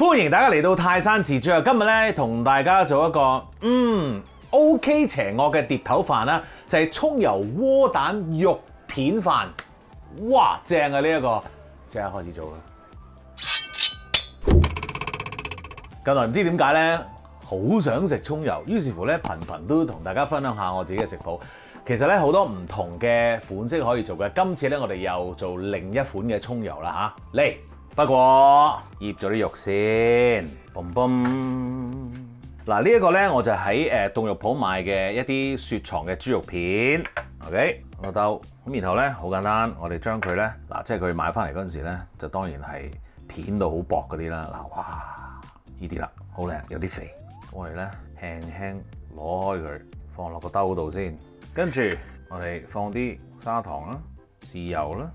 歡迎大家嚟到泰山自助。今日咧同大家做一個OK 邪惡嘅碟頭飯啦，就係葱油窩蛋肉片飯。哇，正啊！呢一個即刻開始做啦。近來唔知點解咧，好想食葱油，於是乎咧頻頻都同大家分享下我自己嘅食譜。其實咧好多唔同嘅款式可以做嘅。今次咧我哋又做另一款嘅葱油啦嚇，嚟！不過醃咗啲肉先，嘣嘣。嗱呢一個咧我就喺凍肉鋪買嘅一啲雪藏嘅豬肉片 ，OK 攞兜。咁然後咧好簡單，我哋將佢咧嗱，即係佢買翻嚟嗰陣時咧，就當然係片到好薄嗰啲啦。嗱，哇，呢啲啦，好靚，有啲肥。我哋咧輕輕攞開佢，放落個兜度先。跟住我哋放啲砂糖啦、豉油啦、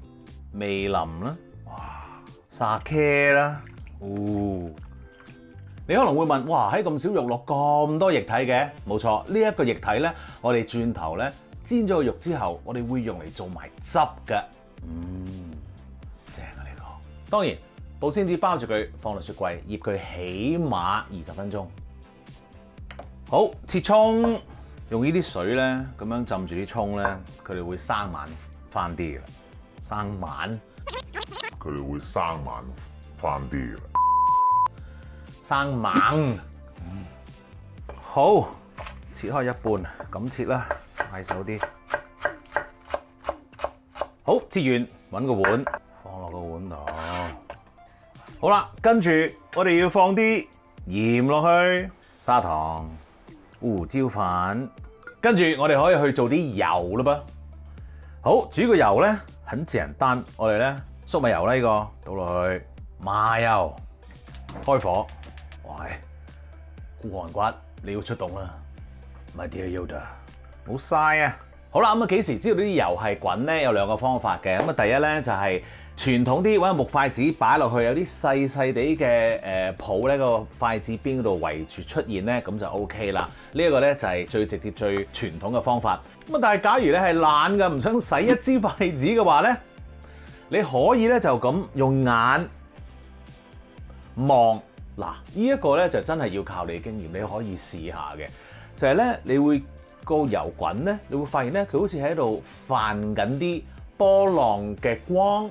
味淋啦。沙茄啦，你可能會問，哇，喺咁少肉落咁多液體嘅？冇錯，呢一個液體咧，我哋轉頭咧煎咗個肉之後，我哋會用嚟做埋汁嘅，正啊呢個。當然，保鮮紙包住佢，放落雪櫃醃佢起碼20分鐘。好，切葱，用呢啲水咧，咁樣浸住啲葱咧，佢哋會生猛翻啲嘅，生猛。佢哋會生猛翻啲嘅，生猛。好，切開一半，咁切啦，快手啲。好，切完揾個碗，放落個碗度。好啦，跟住我哋要放啲鹽落去，砂糖、胡椒粉，跟住我哋可以去做啲油啦噃。好，煮個油咧，很簡單，我哋咧。粟米油呢個倒落去，麻油，開火，喂，孤寒骨你要出動啦 ，My dear Yoda， 冇嘥啊！好啦，咁啊幾時知道呢啲油係滾咧？有兩個方法嘅。咁啊第一咧就係傳統啲，揾個木筷子擺落去，有啲細細地嘅泡咧個筷子邊嗰度圍住出現咧，咁就 OK 啦。呢一個咧就係最直接、最傳統嘅方法。咁啊但係假如你係懶嘅，唔想洗一支筷子嘅話咧。你可以咧就咁用眼望嗱，呢一個咧就真係要靠你經驗，你可以試下嘅。就係咧，你會個油滾咧，你會發現咧佢好似喺度泛緊啲波浪嘅光，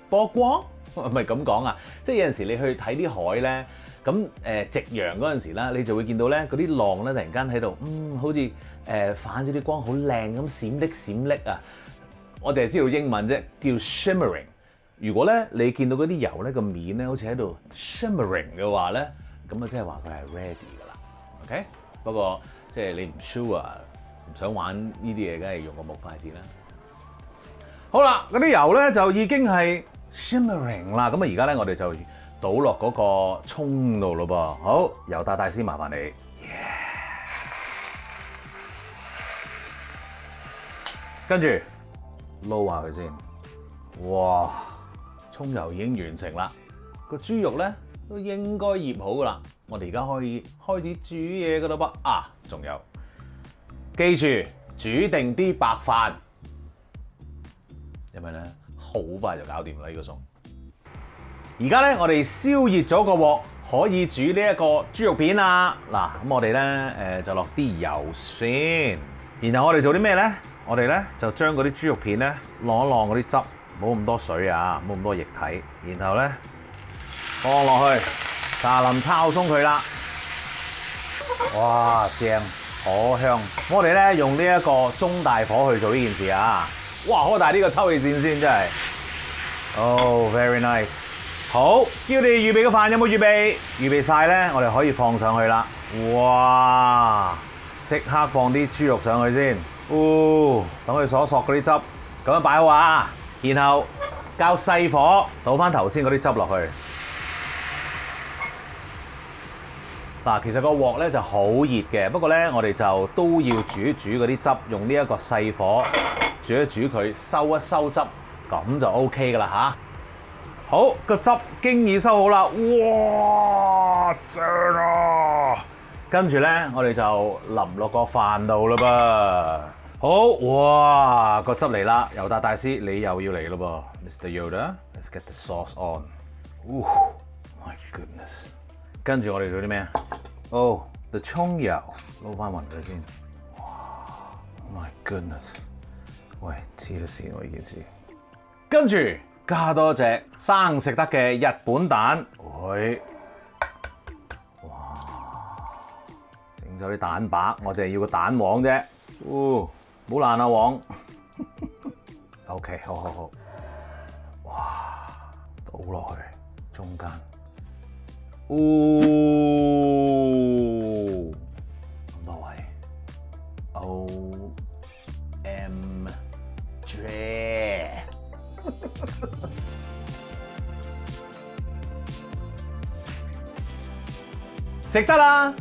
波光唔係咁講啊！即係有陣時你去睇啲海咧，咁夕陽嗰陣時啦，你就會見到咧嗰啲浪咧突然間喺度，好似反咗啲光，好靚咁閃爍閃爍啊！我淨係知道英文啫，叫 shimmering。如果咧你見到嗰啲油咧個面咧好似喺度 shimmering 嘅話咧，咁啊即係話佢係 ready 噶啦。OK， 不過即係你唔 sure 唔想玩呢啲嘢，梗係用個木筷子啦。好啦，嗰啲油咧就已經係 shimmering 啦。咁啊而家咧我哋就倒落嗰個葱度咯噃。好，油達大師麻煩你。跟住。撈下佢先，哇！葱油已經完成啦，個豬肉咧都應該醃好噶啦。我哋而家可以開始煮嘢噶啦噃。啊，仲有，記住煮定啲白飯，因為咧好快就搞掂啦呢個餸。而家咧我哋燒熱咗個鑊，可以煮呢一個豬肉片啦。嗱，咁我哋咧就落啲油先，然後我哋做啲咩咧？我哋咧就將嗰啲豬肉片咧晾一晾嗰啲汁，冇咁多水啊，冇咁多液體，然後咧放落去，炸腍抄鬆佢啦。哇，正，好香！我哋咧用呢一個中大火去做呢件事啊。哇，開大呢個抽氣扇先，真係。Oh, very nice。好，叫你預備嘅飯有冇預備？預備晒咧，我哋可以放上去啦。哇！即刻放啲豬肉上去先。等佢索嗰啲汁，咁樣擺好啊，然後較細火倒翻頭先嗰啲汁落去。嗱，其實個鑊咧就好熱嘅，不過咧我哋就都要煮一煮嗰啲汁，用呢一個細火煮一煮佢，收一收汁，咁就 OK 噶啦吓。好，個汁經已收好啦，哇，正啊！跟住咧，我哋就淋落個飯度啦噃。好，哇，個汁嚟啦！尤達大師，你又要嚟咯噃 ，Mr. Yoda，let's get the sauce on。My goodness。跟住我哋做啲咩？Oh，the 葱油撈翻勻佢先。哇 ！Oh my goodness！ 喂，黐咗線喎呢件事。跟住加多隻生食得嘅日本蛋。喂！哇！整咗啲蛋白，我淨係要個蛋黃啫。哦，唔好爛啊黃。OK， 好。哇！倒落去中間。咁多位 ，OMG！ 食得啦！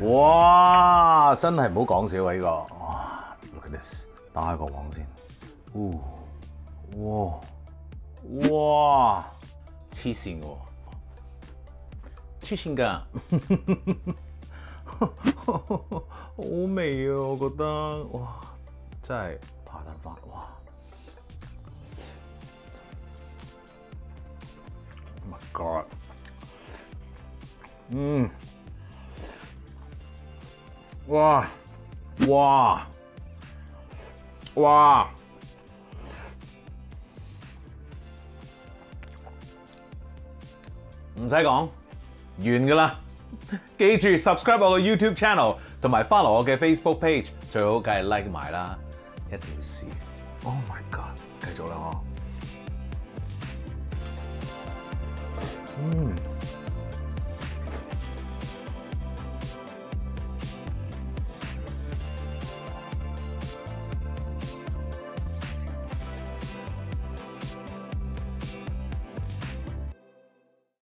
哇，真係唔好講笑啊！呢個哇 ，look at this， 打開個黃先。哇，黐線喎！黐線㗎，好味啊！我覺得，哇，真係扒蛋飯，哇 ！Oh my god！ 哇！唔使講。完㗎啦！記住 subscribe 我嘅 YouTube channel 同埋 follow 我嘅 Facebook page， 最好梗係 like 埋啦，一定要試。Oh my god！ 繼續啦，